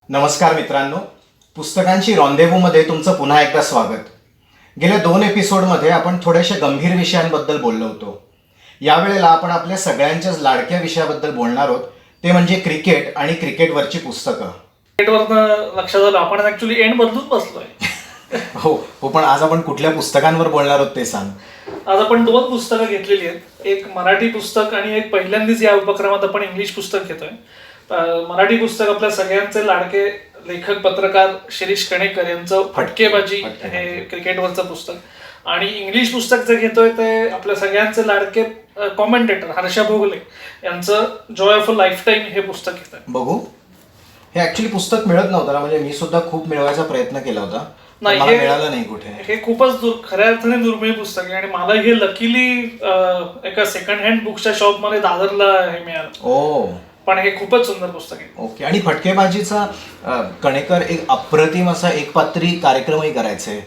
नमस्कार मित्रांनो, पुस्तकांची रॉन्देवूमध्ये तुमचं पुन्हा एकदा स्वागत. गेल्या 2 एपिसोडमध्ये आपण थोड्याशा गंभीर विषयांबद्दल बोललो होतो. यावेळेला आपण आपल्या सगळ्यांच्याच लाडक्या विषयाबद्दल बोलणार आहोत, ते म्हणजे क्रिकेट आणि क्रिकेटवरची पुस्तकं. क्रिकेटवरनं लक्षात आलं आपण ऍक्च्युली एंड बदलून बसलोय. हो हो, पण आज आपण कुठल्या पुस्तकांवर बोलणार आहोत ते सांग. आज आपण 2 पुस्तकं घेतलेली आहेत, एक मराठी पुस्तक आणि एक पहिल्यांदाच या उपक्रमात आपण इंग्लिश पुस्तक घेतोय. मराठी पुस्तक आपल्या सगळ्यांचे लाडके लेखक पत्रकार शिरीष कणेकर यांचं फटकेबाजी हे क्रिकेटवरचं पुस्तक, आणि इंग्लिश पुस्तक जे घेतोय ते आपल्या सगळ्यांचे लाडके कॉमेंटेटर हर्षा भोगले यांचं Joy of a life time हे पुस्तक घेतोय. बघू, हे ऍक्च्युली पुस्तक मिळत नव्हतं ना, म्हणजे मी सुद्धा खूप मिळवायचा प्रयत्न केला होता, नाही, मला हे मिळालं नाही कुठे. हे खूपच खऱ्या अर्थाने दुर्मिळ पुस्तक आहे आणि मला हे लकीली एका सेकंड हँड बुकच्या शॉपमध्ये दादरला हे मिळालं. ओ, पण हे खूपच सुंदर पुस्तक आहे. ओके. आणि फटकेबाजीचा कणेकर एक अप्रतिम असा एकपात्री कार्यक्रमही करायचे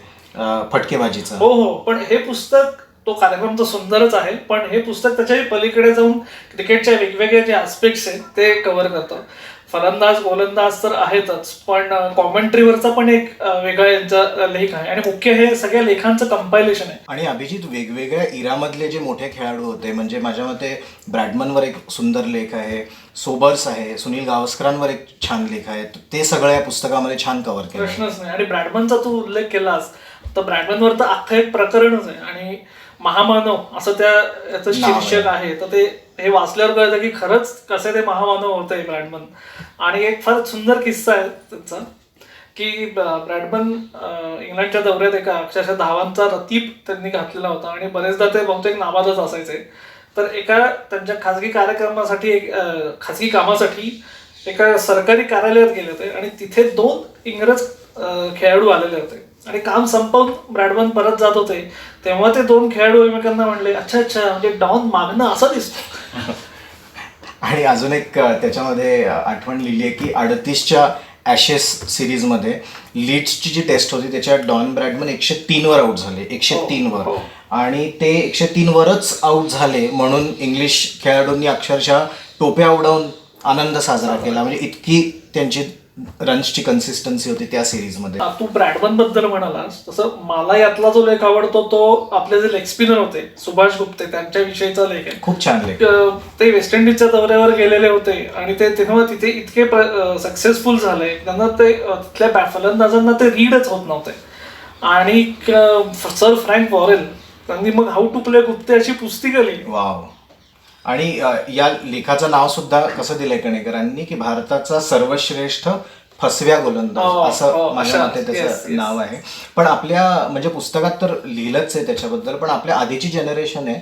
फटकेबाजीचा. हो हो, पण हे पुस्तक, तो कार्यक्रम तर सुंदरच आहे, पण हे पुस्तक त्याच्याही पलीकडे जाऊन क्रिकेटच्या वेगवेगळे जे आस्पेक्ट्स आहेत ते कव्हर करतं. फलंदाज गोलंदाज तर आहेतच, पण कॉमेंट्रीवरचा पण एक वेगळा यांचा लेख आहे आणि मुख्य हे सगळ्या लेखांचं कंपायलेशन आहे. आणि अभिजित, वेगवेगळ्या इरामधले जे मोठे खेळाडू होते, म्हणजे माझ्या मते ब्रॅडमनवर एक सुंदर लेख आहे, सोबर्स आहे, सुनील गावस्करांवर एक छान लेख आहे, ते सगळं या पुस्तकामध्ये छान कव्हर केलं. प्रश्नच नाही. आणि ब्रॅडमनचा तू उल्लेख केलास तर ब्रॅडमनवर तर अख्खं एक प्रकरणच आहे आणि महामानव असं याचं शीर्षक आहे. तर ते हे वाचल्यावर कळतं की खरंच कसे ते महामानव होते ब्रॅडमन. आणि एक फार सुंदर किस्सा आहे त्यांचा की ब्रॅडमन इंग्लंडच्या दौऱ्यात एका अक्षरशः धावांचा रतीप त्यांनी घातलेला होता आणि बरेचदा ते बहुतेक नाबादच असायचे. तर एका त्यांच्या खाजगी कार्यक्रमासाठी खाजगी कामासाठी एका सरकारी कार्यालयात गेले होते आणि तिथे 2 इंग्रज खेळाडू आलेले होते आणि काम संपवून ब्रॅडमन परत जात होते तेव्हा ते 2 खेळाडू एकमेकांना म्हणले, अच्छा अच्छा, म्हणजे डॉन मागणं असं दिसतं. आणि अजून एक त्याच्यामध्ये आठवण लिहिली आहे की 38च्या ॲशेस सिरीजमध्ये लीड्सची जी टेस्ट होती त्याच्यात डॉन ब्रॅडमन 103 वर आउट झाले, 103 वर. आणि ते 103 वरच आउट झाले म्हणून इंग्लिश खेळाडूंनी अक्षरशः टोप्या उडवून आनंद साजरा केला. म्हणजे इतकी त्यांची रन्सची कन्सिस्टन्सी होती त्या सिरीजमध्ये. तू ब्रॅडमन बद्दल म्हणालास तसं मला यातला जो लेख आवडतो तो आपले जे लेग स्पिनर होते सुभाष गुप्ते त्यांच्या विषयीचा लेख आहे. खूप छान लेख. ते वेस्ट इंडिजच्या दौऱ्यावर गेलेले होते आणि ते तेव्हा तिथे इतके सक्सेसफुल झाले, त्यांना ते तिथल्या फलंदाजांना ते रीडच होत नव्हते. आणि सर फ्रँक वॉरेल त्यांनी मग हाऊ टू प्ले गुप्ते अशी पुस्तिका लिहिली. वाव. आणि या लेखाचं नाव सुद्धा कसं दिलंय कणेकरांनी की भारताचा सर्वश्रेष्ठ फसव्या गोलंदाज, असं माझ्या मते त्याचं नाव आहे. पण आपल्या म्हणजे पुस्तकात तर लिहिलंच आहे त्याच्याबद्दल, पण आपल्या आधीची जनरेशन आहे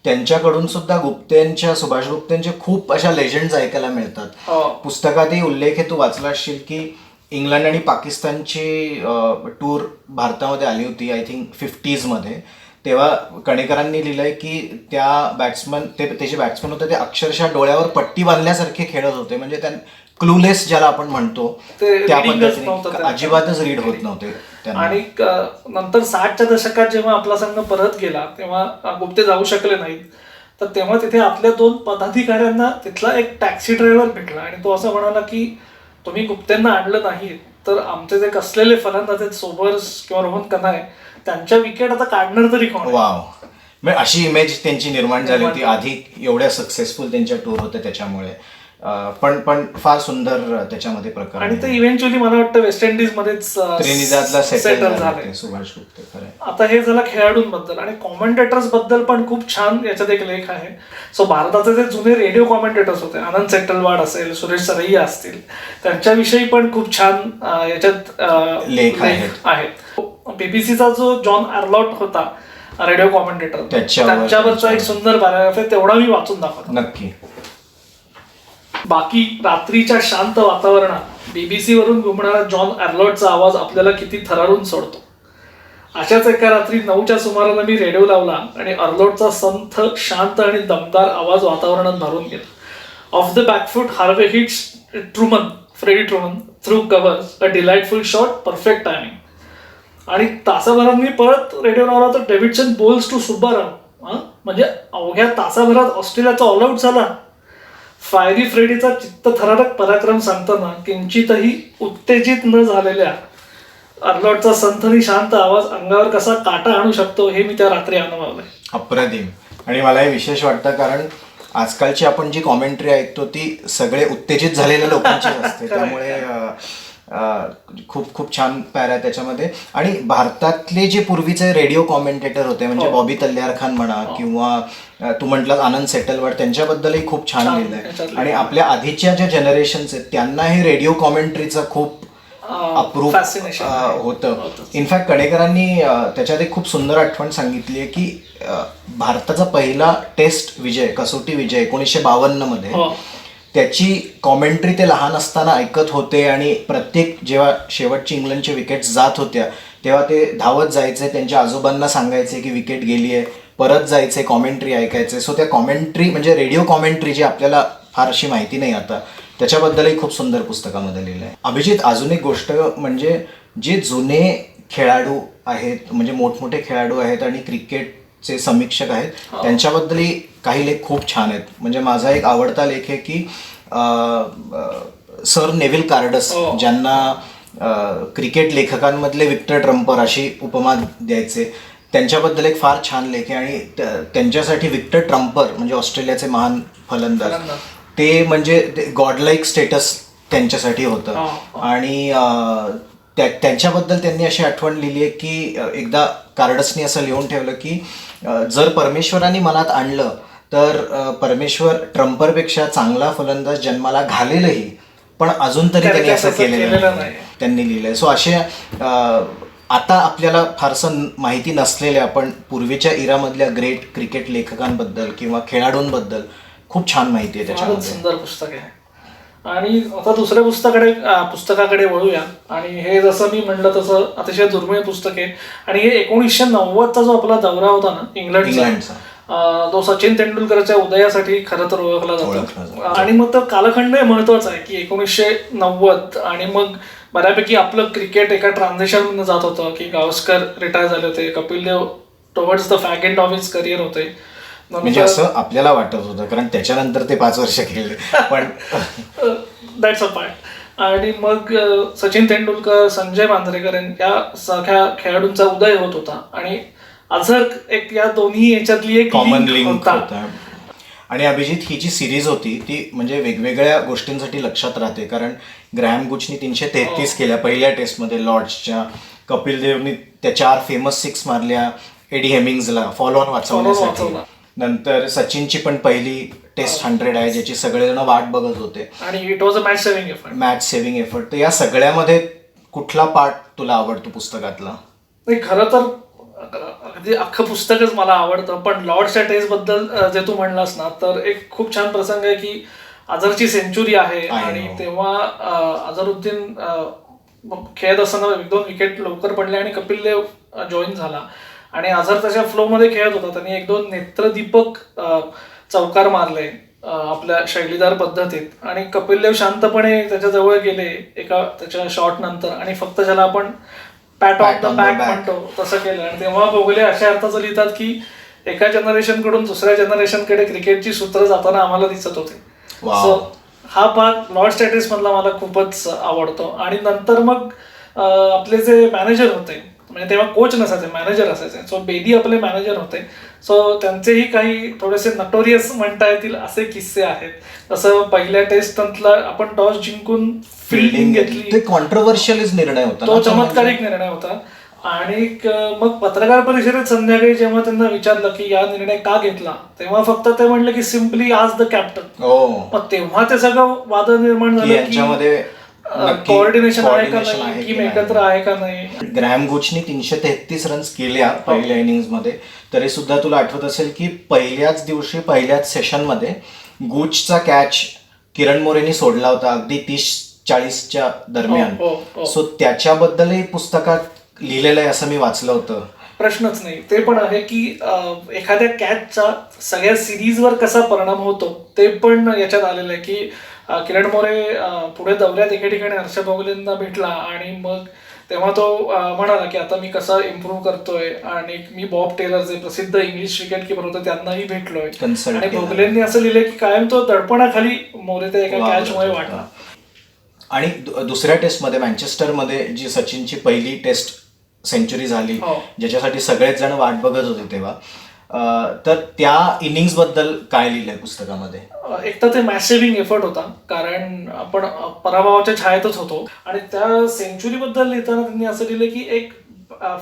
त्यांच्याकडून सुद्धा गुप्तेंच्या, सुभाष गुप्तेंचे खूप अशा लेजंड्स ऐकायला मिळतात. पुस्तकातही उल्लेख आहे, तू वाचला असशील की इंग्लंड आणि पाकिस्तानची टूर भारतामध्ये आली होती आय थिंक 50s मध्ये. तेव्हा कणेकरांनी लिहिलंय की त्या बॅट्समन, ते जे बॅट्समन होते ते अक्षरशः डोळ्यावर पट्टी बांधल्यासारखे खेळत होते, म्हणजे त्या क्लूलेस ज्याला आपण म्हणतो त्या पद्धतीने अजिबातच रीड होत नव्हते. आणि नंतर 60च्या दशकात जेव्हा आपला संघ परत गेला तेव्हा गुप्ते जाऊ शकले नाहीत, तर तेव्हा तिथे आपल्या 2 पदाधिकाऱ्यांना तिथला एक टॅक्सी ड्रायव्हर भेटला आणि तो असं म्हणाला की तुम्ही गुप्तेंना आणलं नाही तर आमचे जे कसलेले फलंदाज आहेत सोबर्स किंवा रोहन कनाय त्यांच्या विकेट आता काढणार तरी कोण. वाव. म्हणजे अशी इमेज त्यांची निर्माण झाली होती आधी, एवढ्या सक्सेसफुल त्यांच्या टूर होत्या त्याच्यामुळे. पण फार सुंदर त्याच्यामध्ये प्रकार. आणि ते इव्हेंच्युअली मला वाटतं वेस्ट इंडिज मध्येच त्रिनिदादला सेटल झाले सुभाष गुप्ते. खरं. आता हे झालं खेळाडूंबद्दल. आणि कॉमेंटेटर्स बद्दल पण खूप छान याच्यात एक लेख आहे. सो भारताचे जे जुने रेडिओ कॉमेंटेटर्स होते, आनंद सेटलवाड असेल, सुरेश सरैया असतील, त्यांच्याविषयी पण खूप छान याच्यात लेख आहेत. बीबीसीचा जो जॉन आर्लॉट होता रेडिओ कॉमेंटेटर, त्याच्यावरचा एक सुंदर पॅराग्राफ आहे, तेवढा मी वाचून दाखवतो. नक्की. बाकी रात्रीच्या शांत वातावरणात बीबीसी वरून घुमणारा जॉन आर्लॉटचा आवाज आपल्याला किती थरारून सोडतो. अशाच एका रात्री 9च्या सुमाराला मी रेडिओ लावला आणि आर्लॉटचा संथ, शांत आणि दमदार आवाज वातावरणात भरून गेला. Off the backfoot Harvey hits Freddie Trueman through covers, a delightful shot, perfect timing. आणि तासाभरात मी परत रेडिओ लावला तर डेव्हिडसन बोल्स टू सुब्बाराव, म्हणजे अवघ्या तासाभरात ऑस्ट्रेलियाचा ऑल आउट झाला. फायरी फ्रेडीचा चित्तथरारक पराक्रम सांगताना किंचितही उत्तेजित न झालेल्या अर्लॉटचा संथनी शांत आवाज अंगावर कसा काटा आणू शकतो हे मी त्या रात्री अनुभवलंय. अप्रतिम. आणि मला हे विशेष वाटतं कारण आजकालची आपण जी कॉमेंट्री ऐकतो ती सगळे उत्तेजित झालेल्या लोकांची असते. त्यामुळे खूप खूप छान पॅरा आहे त्याच्यामध्ये. आणि भारतातले जे पूर्वीचे रेडिओ कॉमेंटेटर होते म्हणजे बॉबी तल्यार खान म्हणा किंवा तू म्हटलं आनंद सेटलवाड, त्यांच्याबद्दलही खूप छान लिहिलंय. आणि आपल्या आधीच्या ज्या जनरेशन्स आहेत त्यांना हे रेडिओ कॉमेंट्रीचं खूप अप्रूप होतं. इनफॅक्ट कणेकरांनी त्याच्यात एक खूप सुंदर आठवण सांगितली आहे की भारताचा पहिला टेस्ट विजय, कसोटी विजय 1952 मध्ये, त्याची कॉमेंट्री ते लहान असताना ऐकत होते. आणि प्रत्येक जेव्हा शेवटची इंग्लंडची विकेट्स जात होत्या तेव्हा ते धावत जायचे, त्यांच्या आजोबांना सांगायचे की विकेट गेली आहे, परत जायचे, कॉमेंट्री ऐकायचे. सो त्या कॉमेंट्री म्हणजे रेडिओ कॉमेंट्री जी आपल्याला फार अशी माहिती नाही आता, त्याच्याबद्दलही खूप सुंदर पुस्तकामध्ये लिहिलं आहे. अभिजित, अजून एक गोष्ट म्हणजे जे जुने खेळाडू आहेत म्हणजे मोठमोठे खेळाडू आहेत आणि क्रिकेटचे समीक्षक आहेत त्यांच्याबद्दलही काही लेख खूप छान आहेत. म्हणजे माझा एक आवडता लेख आहे की सर नेव्हिल कार्डस, ज्यांना क्रिकेट लेखकांमधले विक्टर ट्रम्पर अशी उपमा द्यायचे, त्यांच्याबद्दल एक फार छान लेख आहे. आणि त्यांच्यासाठी विक्टर ट्रम्पर म्हणजे ऑस्ट्रेलियाचे महान फलंदाज, ते म्हणजे गॉडलाईक स्टेटस त्यांच्यासाठी होतं. आणि त्यांच्याबद्दल त्यांनी अशी आठवण लिहिली आहे की एकदा कार्डसनी असं लिहून ठेवलं की जर परमेश्वराने मनात आणलं तर परमेश्वर ट्रम्परपेक्षा चांगला फलंदाज जन्माला घालेलही, पण अजून तरी त्यांनी असं केलेलं नाही, त्यांनी लिहिलंय. सो असे आता आपल्याला फारसं माहिती नसलेल्या पण पूर्वीच्या इरामधल्या ग्रेट क्रिकेट लेखकांबद्दल किंवा खेळाडूंबद्दल खूप छान माहिती आहे त्याच्यामध्ये. सुंदर पुस्तक आहे. आणि आता दुसऱ्या पुस्तकाकडे वळूया. आणि हे जसं मी म्हणलं तसं अतिशय दुर्मिळ पुस्तक आहे. आणि हे 1990चा जो आपला दौरा होता ना इंग्लंडचा, तो सचिन तेंडुलकरच्या उदयासाठी खरं तर ओळखला जातो. आणि मग तो कालखंड महत्वाचा आहे की 1990. आणि मग बऱ्यापैकी आपलं क्रिकेट एका ट्रान्झिशन जात होतं की गावस्कर रिटायर झाले होते, Kapil Dev towards the fag end of his career होते. म्हणजे असं आपल्याला वाटत होतं कारण त्याच्यानंतर ते 5 वर्ष खेळले, पण दॅट्स अ पार्ट. आणि मग सचिन तेंडुलकर, संजय मांजरेकर या सारख्या खेळाडूंचा उदय होत होता. आणि अझर एक या दोन्ही याच्यातली एक कॉमन लिंक होता. आणि अभिजित, ही जी सिरीज होती ती म्हणजे वेगवेगळ्या गोष्टींसाठी लक्षात राहते. कारण ग्रॅहम गुचनी 333 केल्या पहिल्या टेस्टमध्ये लॉर्ड्सच्या, कपिल देवनी त्या 4 फेमस 6 मारल्या एडी हेमिंग्सला फॉलो ऑन वाचवण्यासाठी. नंतर सचिनची पण पहिली टेस्ट 100 आहे ज्याची सगळेजण वाट बघत होते. आणि it was a match saving effort. तर या सगळ्यामध्ये कुठला पार्ट तुला आवडतो पुस्तकातला? खरं तर अगदी अख्खं पुस्तकच मला आवडतं. पण लॉर्ड्सच्या टेस्ट बद्दल जे तू म्हणलास ना, तर एक खूप छान प्रसंग आहे की अझरची सेंचुरी आहे. आणि तेव्हा अझरुद्दीन खेळत असताना 1-2 विकेट लवकर पडले आणि कपिल देव जॉईन झाला. आणि अझर त्याच्या फ्लोमध्ये खेळत होता. त्यांनी 1-2 नेत्रदीपक चौकार मारले आपल्या शैलीदार पद्धतीत. आणि कपिल देव शांतपणे त्याच्या जवळ गेले एका त्याच्या शॉट नंतर आणि फक्त ज्याला आपण पॅट ऑफ द बॅक म्हणतो तसं केलं. आणि तेव्हा भोगले अशा अर्थाचं लिहितात की एका जनरेशन कडून दुसऱ्या जनरेशनकडे क्रिकेटची सूत्र जाताना आम्हाला दिसत होते. सो हा भाग लॉर्ड स्टॅटिस मधला मला खूपच आवडतो. आणि नंतर मग आपले जे मॅनेजर होते, म्हणजे तेव्हा कोच नसायचे, मॅनेजर असायचे. सो बेदी आपले मॅनेजर होते. सो त्यांचेही काही थोडेसे नटोरियस म्हणता येतील असे किस्से आहेत. जसं पहिल्या टेस्ट नंतर आपण टॉस जिंकून फिल्डिंग घेतली, ते कॉन्ट्रोवर्शियल निर्णय होता, तो चमत्कारिक निर्णय होता. आणि मग पत्रकार परिषदेत संध्याकाळी जेव्हा त्यांना विचारलं की या निर्णय का घेतला, तेव्हा फक्त ते म्हणले की सिम्पली आज द कॅप्टन. मग तेव्हा ते सगळं वाद निर्माण झालं की कोऑर्डिनेशन आहे का नाही, टीम एकत्र आहे का नाही. ग्रॅहम गुचनी 333 रन्स केल्या पहिल्या इनिंग्स मध्ये. तरी सुद्धा तुला आठवत असेल की पहिल्याच दिवशी पहिल्याच सेशन मध्ये गुचचा कॅच किरण मोरेनी सोडला होता अगदी 30-40च्या दरम्यान. सो त्याच्याबद्दलही पुस्तकात लिहिलेलं आहे असं मी वाचलं होतं. प्रश्नच नाही. ते पण आहे की एखाद्या कॅचचा सगळ्या सिरीजवर कसा परिणाम होतो ते पण याच्यात आलेलं आहे की किरण मोरे पुढे दौऱ्यात एके ठिकाणी हर्ष भोगलेंना भेटला आणि मग तेव्हा तो म्हणाला की आता मी कसा इम्प्रूव्ह करतोय, आणि मी बॉब टेलर जे प्रसिद्ध इंग्लिश विकेट किपर होते त्यांनाही भेटलोय. आणि भोगलेंनी असं लिहिलंय की कायम तो दडपणाखाली मोरे एका कॅचमुळे वाटला. आणि दुसऱ्या टेस्टमध्ये मँचेस्टरमध्ये जी सचिनची पहिली टेस्ट सेंचुरी झाली, ज्याच्यासाठी सगळेच जण वाट बघत होते तेव्हा, तर त्या इनिंग्स बद्दल काय लिहिलंय पुस्तकामध्ये? एक तर ते मॅसिव्हिंग एफर्ट होता, कारण आपण पराभवाच्या छायेतच होतो. आणि त्या सेंचुरी बद्दल लिहिताना त्यांनी असं लिहिलं की एक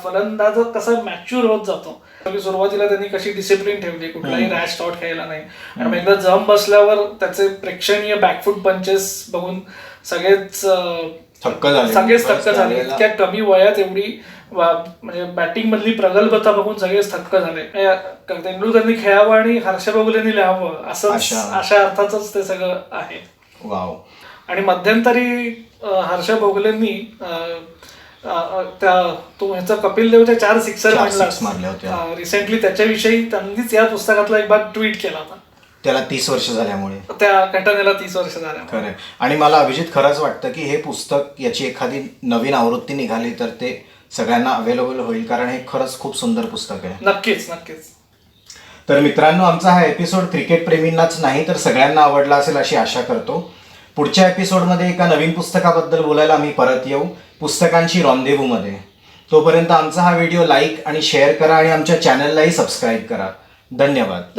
फलंदाज कसा मॅच्युअर होत जातो. सुरुवातीला त्यांनी कशी डिसिप्लिन ठेवली, कुठलाही रॅश शॉट खेळला नाही, आणि एकदा जम बसल्यावर त्याचे प्रेक्षणीय बॅकफूट पंचेस बघून सगळेच थक्क झाले. इतक्या कमी वयात एवढी म्हणजे बॅटिंग मधली प्रगल्भता बघून सगळेच थक्क झाले. तेंडुलकरनी खेळावं आणि हर्ष भोगलेंनी लिहावं असं अशा अर्थातच ते सगळं आहे. वाव. आणि मध्यंतरी हर्ष भोगलेंनी ह्याचा कपिल देवच्या 4 सिक्सर मारले होते रिसेंटली, त्याच्याविषयी त्यांनीच या पुस्तकातला एक भाग ट्विट केला होता. त्याला 30 वर्ष झाल्यामुळे, त्या घटनेला 30 वर्ष झाल्यामुळे. खरं. आणि मला अभिजित खरंच वाटतं की हे पुस्तक, याची एखादी नवीन आवृत्ती निघाली तर ते सगळ्यांना अवेलेबल होईल, कारण हे खरंच खूप सुंदर पुस्तक आहे. नक्कीच नक्कीच. तर मित्रांनो, आमचा हा एपिसोड क्रिकेट प्रेमींनाच नाही तर सगळ्यांना आवडला असेल अशी आशा करतो. पुढच्या एपिसोडमध्ये एका नवीन पुस्तकाबद्दल बोलायला आम्ही परत येऊ, पुस्तकांची रॉन्देवूमध्ये. तोपर्यंत आमचा हा व्हिडिओ लाईक आणि शेअर करा आणि आमच्या चॅनललाही सबस्क्राईब करा. धन्यवाद.